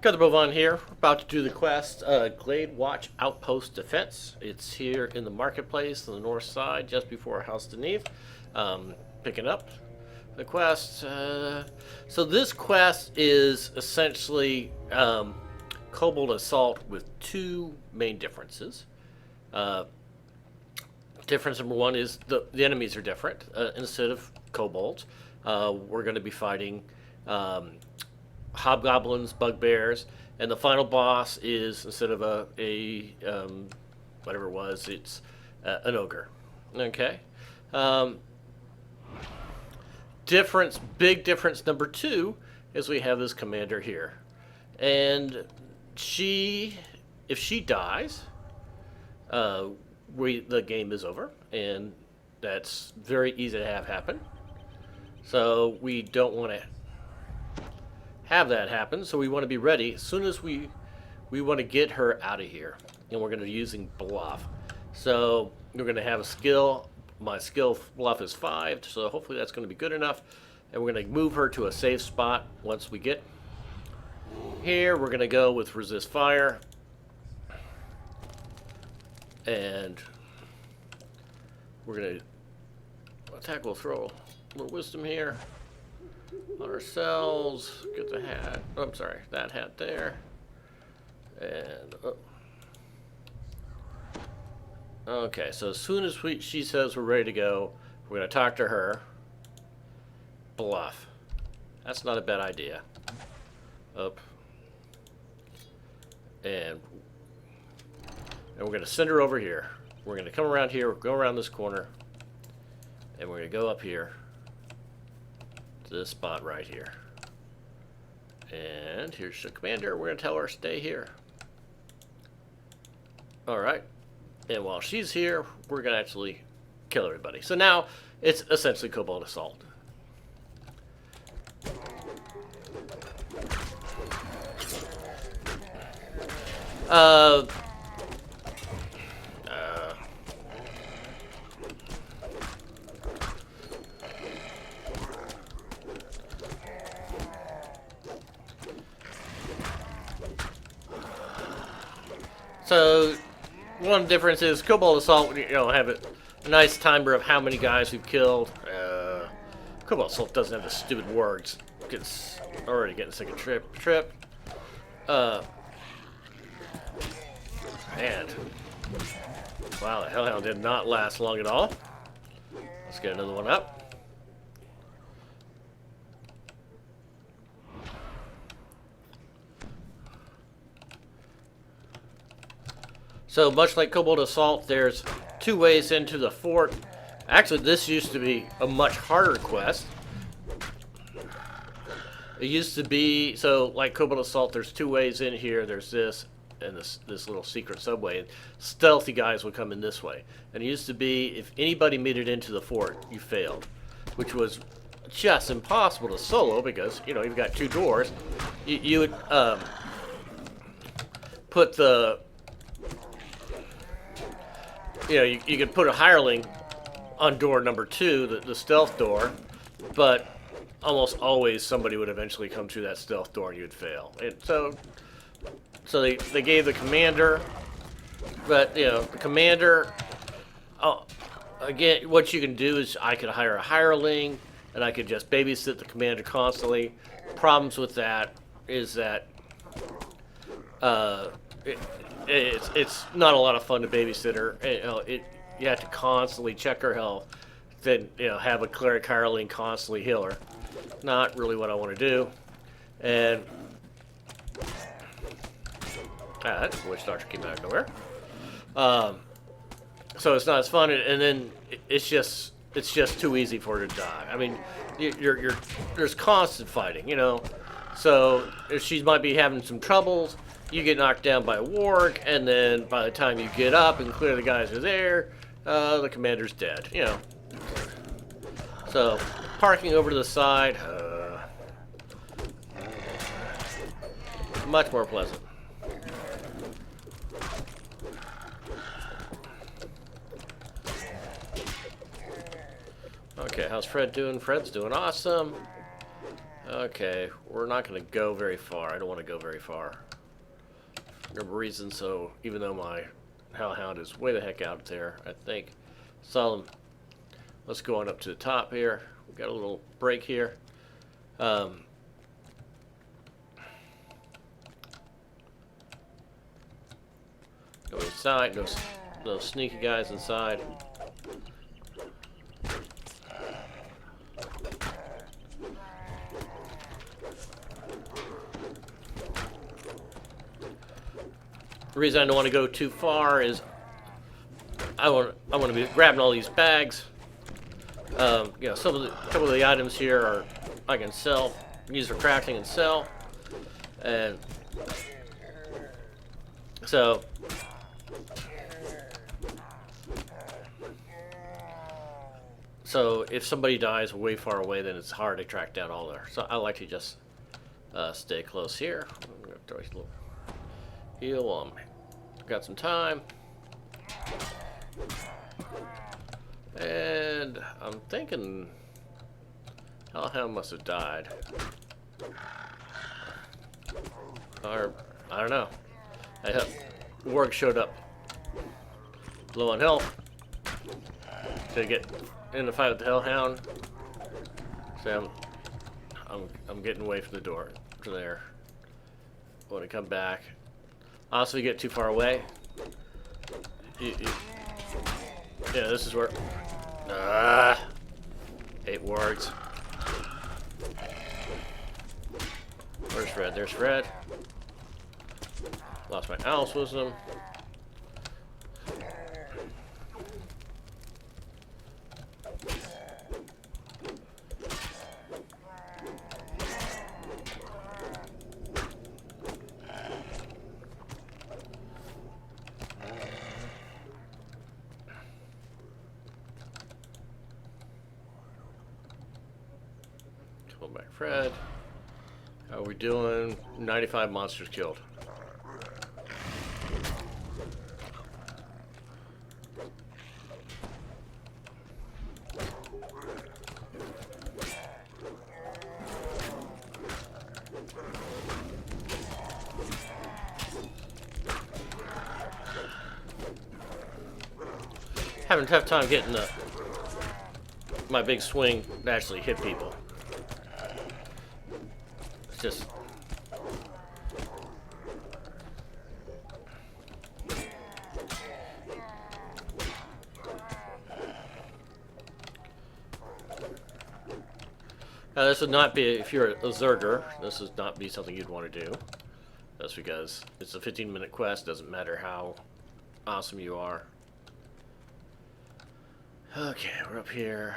Got the Bovon here. We're about to do the quest, Gladewatch Outpost Defense. It's here in the marketplace on the north side, just before House de Neve. Picking up the quest. So this quest is essentially Kobold Assault with two main differences. Difference number one is the enemies are different. Instead of kobolds, we're going to be fighting hobgoblins, bugbears, and the final boss is, instead of a whatever it was, it's an ogre. Okay. Big difference number two is we have this commander here, and if she dies, the game is over, and that's very easy to have happen. So we don't want to have that happen, so we want to be ready as soon as we want to get her out of here, and we're going to be using bluff. So we're going to have a skill. My skill bluff is 5, so hopefully that's going to be good enough, and we're going to move her to a safe spot. Once we get here, we're going to go with resist fire, and we're going to attack. We'll throw a little wisdom here on ourselves. Get the hat. Oh, I'm sorry, that hat there. And okay, so as soon as she says we're ready to go, we're going to talk to her. Bluff. That's not a bad idea. Up. And we're going to send her over here. We're going to come around here, go around this corner, and we're going to go up here to this spot right here. And here's the commander. We're going to tell her stay here. Alright. And while she's here, we're going to actually kill everybody. So now it's essentially Kobold Assault. So one difference is Kobold Assault, have a nice timer of how many guys we've killed. Kobold Assault doesn't have the stupid words. It's already getting sick of trip. And wow, the Hellhound did not last long at all. Let's get another one up. So much like Kobold Assault, there's two ways into the fort. Actually, this used to be a much harder quest. It used to be, so like Kobold Assault, there's two ways in here. There's this and this little secret subway. And stealthy guys would come in this way. And it used to be, if anybody made it into the fort, you failed, which was just impossible to solo because, you've got two doors. You would put the... you could put a hireling on door number 2, the stealth door, but almost always somebody would eventually come through that stealth door and you'd fail. And so they gave the commander, but the commander, again, what you can do is I could hire a hireling and I could just babysit the commander constantly. Problems with that is that it's not a lot of fun to babysit her. You have to constantly check her health, then have a cleric hireling constantly heal her. Not really what I want to do. And that witch doctor came out of nowhere. So it's not as fun, and then it's just too easy for her to die. I mean, there's constant fighting, So if she might be having some troubles, you get knocked down by a warg, and then by the time you get up and clear the guys who are there, the commander's dead, So, parking over to the side, much more pleasant. Okay, how's Fred doing? Fred's doing awesome. Okay, we're not going to go very far. I don't want to go very far. For no reason, so even though my hellhound is way the heck out there, I think saw them. Let's go on up to the top here. We got a little break here. Go inside. No sneaky guys inside. The reason I don't want to go too far is I want to be grabbing all these bags. You know, a couple of the items here are I can sell, use for crafting and sell, and so if somebody dies way far away, then it's hard to track down all there. So I like to just stay close here. I'm gonna throw a little heal while got some time. And I'm thinking Hellhound must have died. Or, I don't know. Warg showed up low on health to get in the fight with the Hellhound. So I'm getting away from the door to there. Want to come back. Also, if you get too far away, yeah, this is where. Hate wargs. Where's Fred? There's Fred. Lost my Alice wisdom. Come back, Fred. How are we doing? 95 monsters killed. Having a tough time getting my big swing to actually hit people. It's just now this would not be, if you're a Zerger, this would not be something you'd want to do. That's because it's a 15-minute quest, doesn't matter how awesome you are. Okay, we're up here.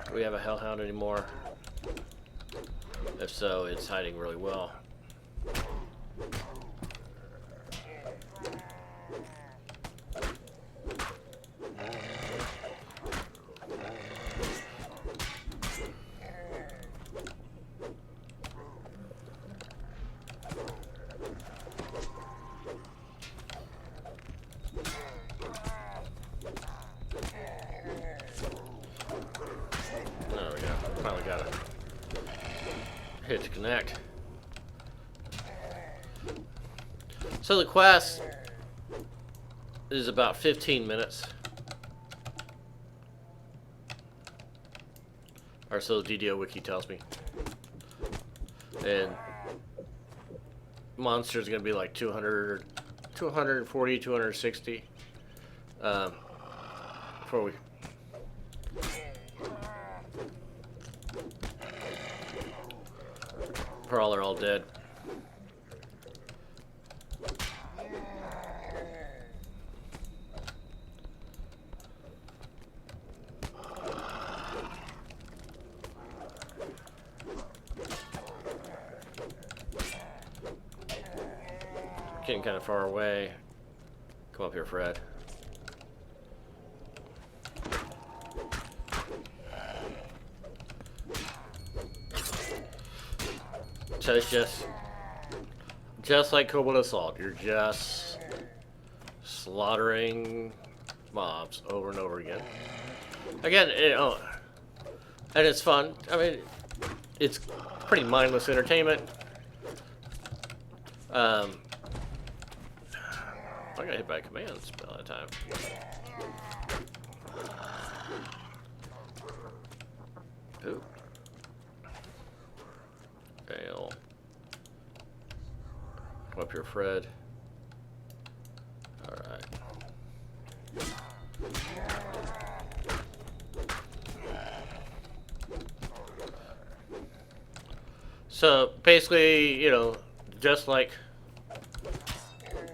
Do we have a Hellhound anymore? If so, it's hiding really well. Finally got a hit to connect. So the quest is about 15 minutes. Or so the DDO wiki tells me. And monsters are going to be like 200, 240, 260. Before we... Pearl are all dead. Getting kind of far away. Come up here, Fred. So it's just like Cobalt Assault. You're just slaughtering mobs over and over again. Again, and it's fun. I mean, it's pretty mindless entertainment. I got hit by a command spell that time. Ooh. Fail. Come up here, Fred. Alright. So basically, you know, just like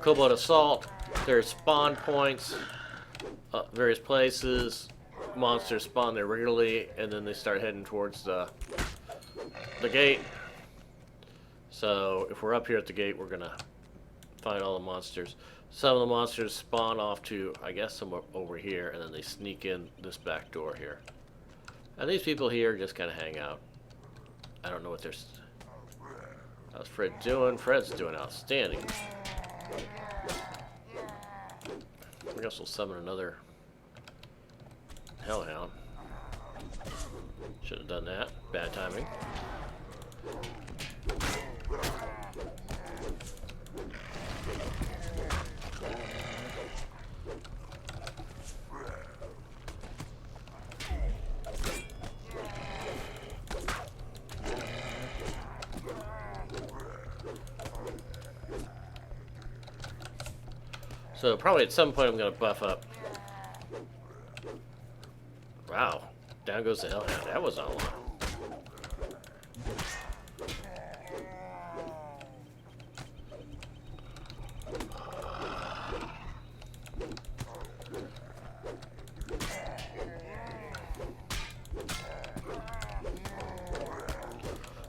Cobalt Assault, there's spawn points, various places. Monsters spawn there regularly, and then they start heading towards the gate. So if we're up here at the gate, we're gonna find all the monsters. Some of the monsters spawn off to, I guess, somewhere over here, and then they sneak in this back door here. And these people here just kind of hang out. I don't know what they're... How's Fred doing? Fred's doing outstanding. I guess we'll summon another Hellhound. Should have done that. Bad timing. So probably at some point I'm going to buff up. Wow. Down goes the Hellhound. That was not long.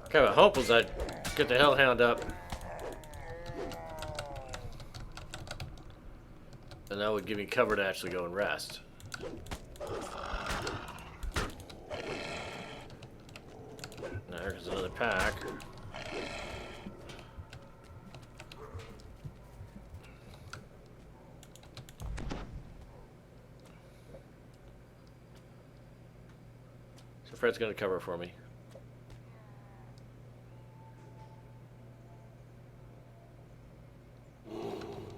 Kind of hope was I'd get the Hellhound up. And that would give me cover to actually go and rest. Now here's another pack. So Fred's going to cover for me.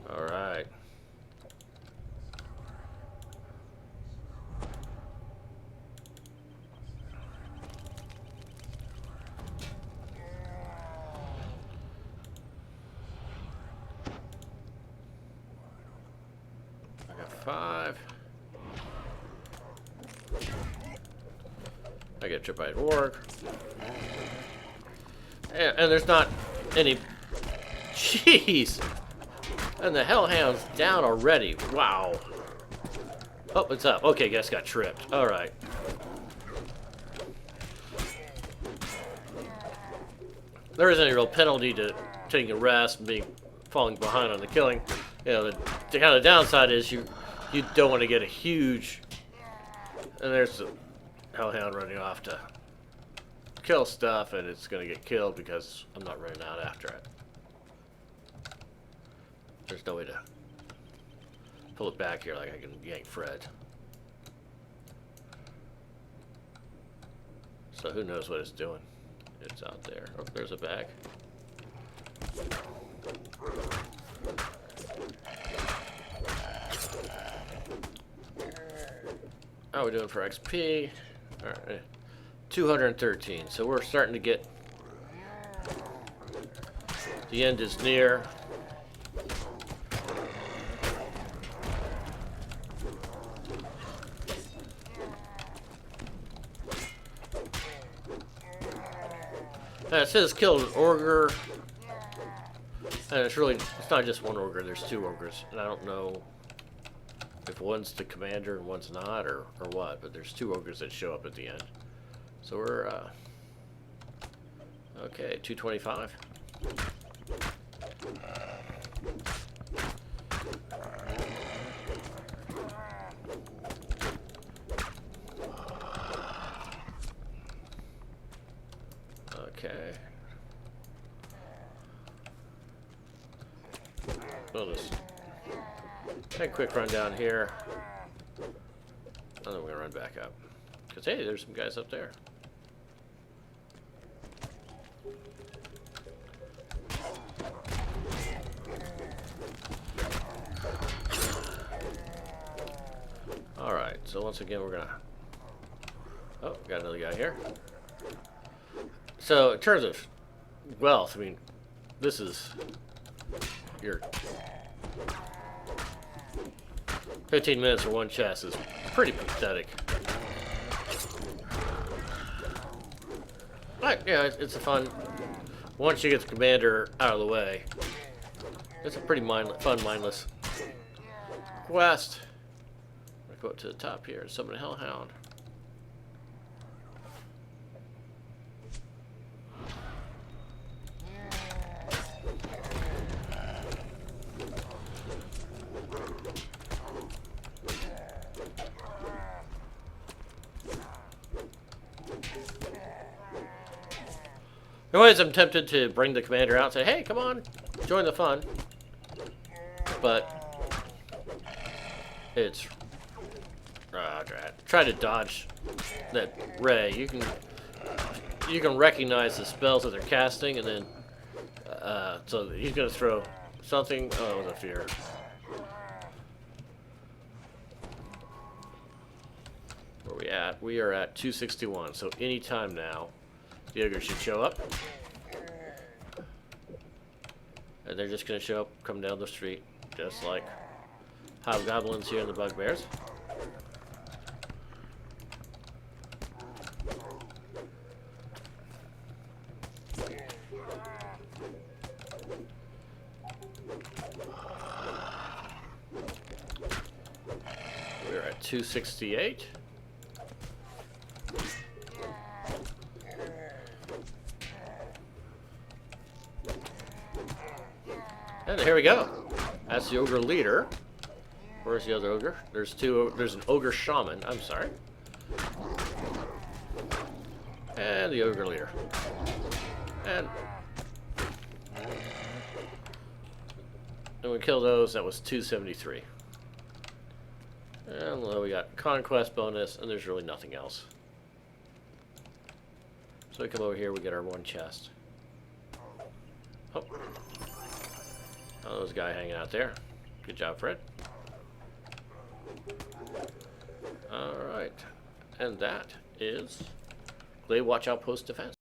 All right. I got 5. I get tripped by an orc. And there's not any... Jeez! And the Hellhound's down already. Wow. Oh, it's up. Okay, guess got tripped. Alright. There isn't any real penalty to taking a rest and falling behind on the killing. You know, the kind of downside is you don't want to get a huge... And there's the Hellhound running off to kill stuff, and it's going to get killed because I'm not running out after it. There's no way to pull it back here like I can yank Fred. So who knows what it's doing? It's out there. Oh, there's a bag. How are we doing for XP? Alright, 213. So we're starting to get... The end is near. It says killed an ogre, and it's not just one ogre, there's 2 ogres, and I don't know if one's the commander and one's not, or what, but there's 2 ogres that show up at the end. So we're, okay, 225. Okay. We'll just take a quick run down here. And then we're going to run back up. Because, hey, there's some guys up there. so once again we're gonna... Oh, got another guy here. So in terms of wealth, I mean, this is your 15 minutes for one chest is pretty pathetic. But yeah, it's a fun. Once you get the commander out of the way, it's a pretty fun, mindless quest. I'm gonna go up to the top here and summon a hellhound. Anyways, I'm tempted to bring the commander out and say, hey, come on, join the fun. But it's... try to dodge that ray. You can recognize the spells that they're casting, and then... so he's going to throw something... Oh, it was a fear. Where are we at? We are at 261, so anytime now. The ogre should show up. And they're just going to show up, come down the street, just like hobgoblins here in the bugbears. We're at 268. And here we go. That's the ogre leader. Where's the other ogre? There's two. There's an ogre shaman. I'm sorry. And the ogre leader. And we killed those. That was 273. And well, we got conquest bonus, and there's really nothing else. So we come over here. We get our one chest. Oh. Oh, there's a guy hanging out there. Good job, Fred. Alright. And that is Gladewatch Outpost Defense.